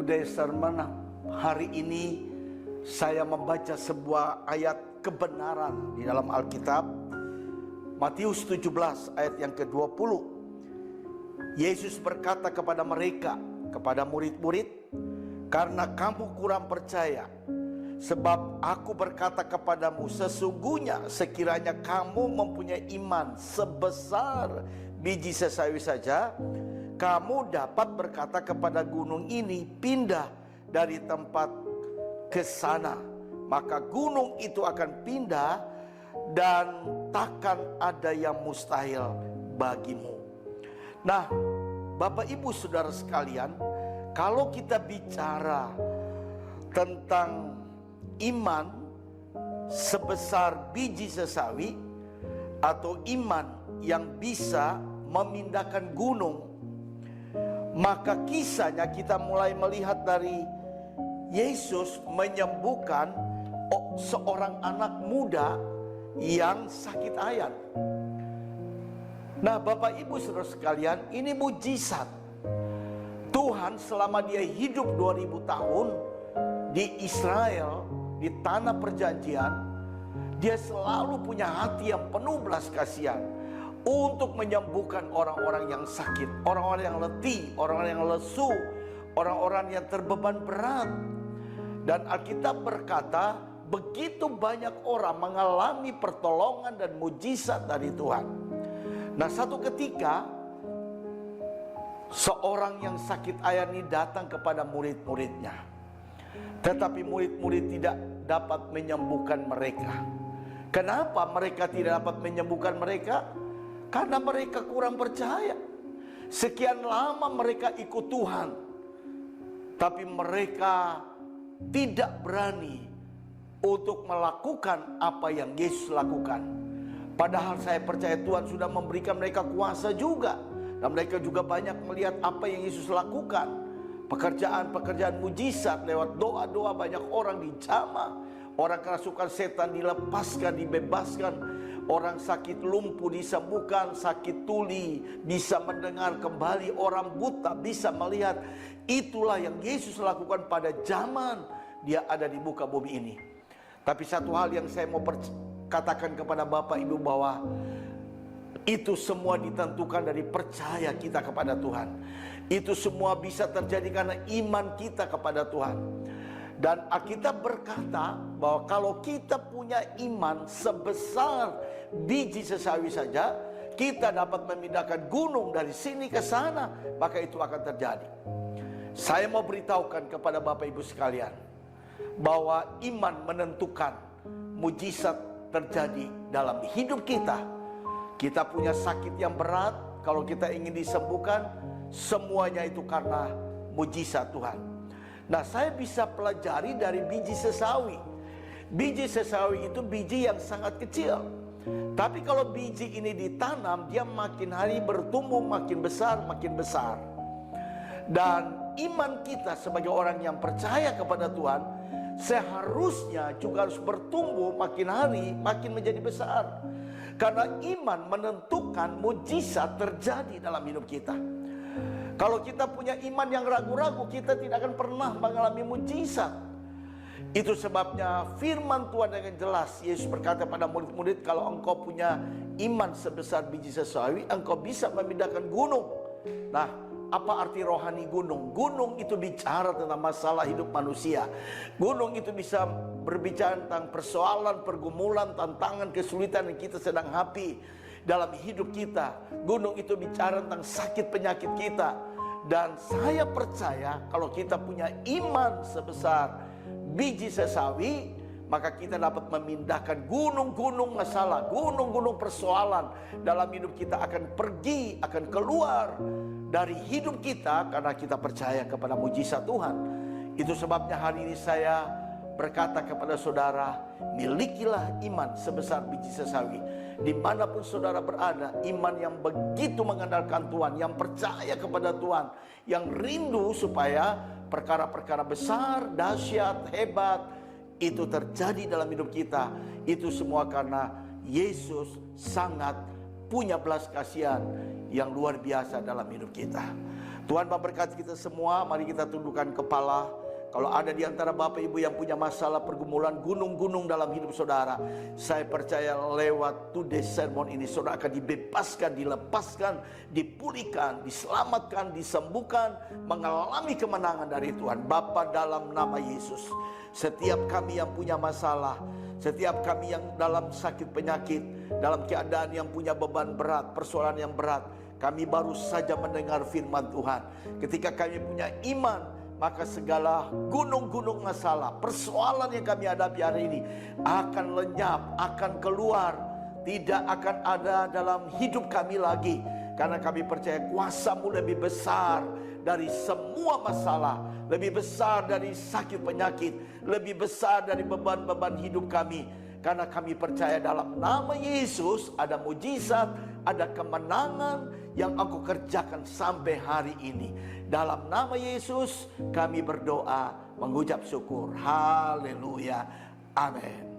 Today's sermon hari ini saya membaca sebuah ayat kebenaran di dalam Alkitab. Matius 17 ayat yang ke-20. Yesus berkata kepada mereka, kepada murid-murid, "Karena kamu kurang percaya, sebab aku berkata kepadamu, sesungguhnya sekiranya kamu mempunyai iman sebesar biji sesawi saja, kamu dapat berkata kepada gunung ini, pindah dari tempat ke sana, maka gunung itu akan pindah dan takkan ada yang mustahil bagimu." Nah, Bapak Ibu Saudara sekalian, kalau kita bicara tentang iman sebesar biji sesawi atau iman yang bisa memindahkan gunung, maka kisahnya kita mulai melihat dari Yesus menyembuhkan seorang anak muda yang sakit ayan. Nah, Bapak Ibu Saudara sekalian, ini mujizat Tuhan selama dia hidup 2000 tahun di Israel, di tanah perjanjian. Dia selalu punya hati yang penuh belas kasihan untuk menyembuhkan orang-orang yang sakit, orang-orang yang letih, orang-orang yang lesu, orang-orang yang terbeban berat. Dan Alkitab berkata, begitu banyak orang mengalami pertolongan dan mujizat dari Tuhan. Nah, satu ketika seorang yang sakit ayan ini datang kepada murid-muridnya, tetapi murid-murid tidak dapat menyembuhkan mereka. Kenapa mereka tidak dapat menyembuhkan mereka? Karena mereka kurang percaya. Sekian lama mereka ikut Tuhan, tapi mereka tidak berani untuk melakukan apa yang Yesus lakukan. Padahal saya percaya Tuhan sudah memberikan mereka kuasa juga, dan mereka juga banyak melihat apa yang Yesus lakukan. Pekerjaan-pekerjaan mujizat lewat doa-doa, banyak orang dijamah, orang kerasukan setan dilepaskan, dibebaskan, orang sakit lumpuh disembuhkan, sakit tuli bisa mendengar kembali, orang buta bisa melihat. Itulah yang Yesus lakukan pada zaman dia ada di muka bumi ini. Tapi satu hal yang saya mau katakan kepada Bapak Ibu, bahwa itu semua ditentukan dari percaya kita kepada Tuhan. Itu semua bisa terjadi karena iman kita kepada Tuhan. Dan Alkitab berkata bahwa kalau kita punya iman sebesar biji sesawi saja, kita dapat memindahkan gunung dari sini ke sana, maka itu akan terjadi. Saya mau beritahukan kepada Bapak Ibu sekalian, bahwa iman menentukan mujizat terjadi dalam hidup kita. Kita punya sakit yang berat, kalau kita ingin disembuhkan, semuanya itu karena mujizat Tuhan. Nah, saya bisa pelajari dari biji sesawi. Biji sesawi itu biji yang sangat kecil, tapi kalau biji ini ditanam, dia makin hari bertumbuh, makin besar, makin besar. Dan iman kita sebagai orang yang percaya kepada Tuhan seharusnya juga harus bertumbuh, makin hari makin menjadi besar. Karena iman menentukan mujizat terjadi dalam hidup kita. Kalau kita punya iman yang ragu-ragu, kita tidak akan pernah mengalami mujizat. Itu sebabnya firman Tuhan dengan jelas, Yesus berkata pada murid-murid, kalau engkau punya iman sebesar biji sesawi, engkau bisa memindahkan gunung. Nah, apa arti rohani gunung? Gunung itu bicara tentang masalah hidup manusia. Gunung itu bisa berbicara tentang persoalan, pergumulan, tantangan, kesulitan yang kita sedang hadapi dalam hidup kita. Gunung itu bicara tentang sakit penyakit kita. Dan saya percaya kalau kita punya iman sebesar biji sesawi, maka kita dapat memindahkan gunung-gunung masalah, gunung-gunung persoalan dalam hidup kita akan pergi, akan keluar dari hidup kita karena kita percaya kepada mujizat Tuhan. Itu sebabnya hari ini saya berkata kepada saudara, milikilah iman sebesar biji sesawi. Dimanapun saudara berada, iman yang begitu mengandalkan Tuhan, yang percaya kepada Tuhan, yang rindu supaya perkara-perkara besar, dahsyat, hebat itu terjadi dalam hidup kita. Itu semua karena Yesus sangat punya belas kasihan yang luar biasa dalam hidup kita. Tuhan memberkati kita semua. Mari kita tundukkan kepala. Kalau ada di antara Bapak Ibu yang punya masalah pergumulan gunung-gunung dalam hidup saudara, saya percaya lewat today's sermon ini saudara akan dibebaskan, dilepaskan, dipulihkan, diselamatkan, disembuhkan, mengalami kemenangan dari Tuhan. Bapa, dalam nama Yesus, setiap kami yang punya masalah, setiap kami yang dalam sakit penyakit, dalam keadaan yang punya beban berat, persoalan yang berat, kami baru saja mendengar firman Tuhan. Ketika kami punya iman, maka segala gunung-gunung masalah, persoalan yang kami hadapi hari ini akan lenyap, akan keluar, tidak akan ada dalam hidup kami lagi. Karena kami percaya kuasa-Mu lebih besar dari semua masalah, lebih besar dari sakit penyakit, lebih besar dari beban-beban hidup kami. Karena kami percaya dalam nama Yesus ada mujizat, ada kemenangan yang aku kerjakan sampai hari ini. Dalam nama Yesus kami berdoa, mengucap syukur. Haleluya. Amin.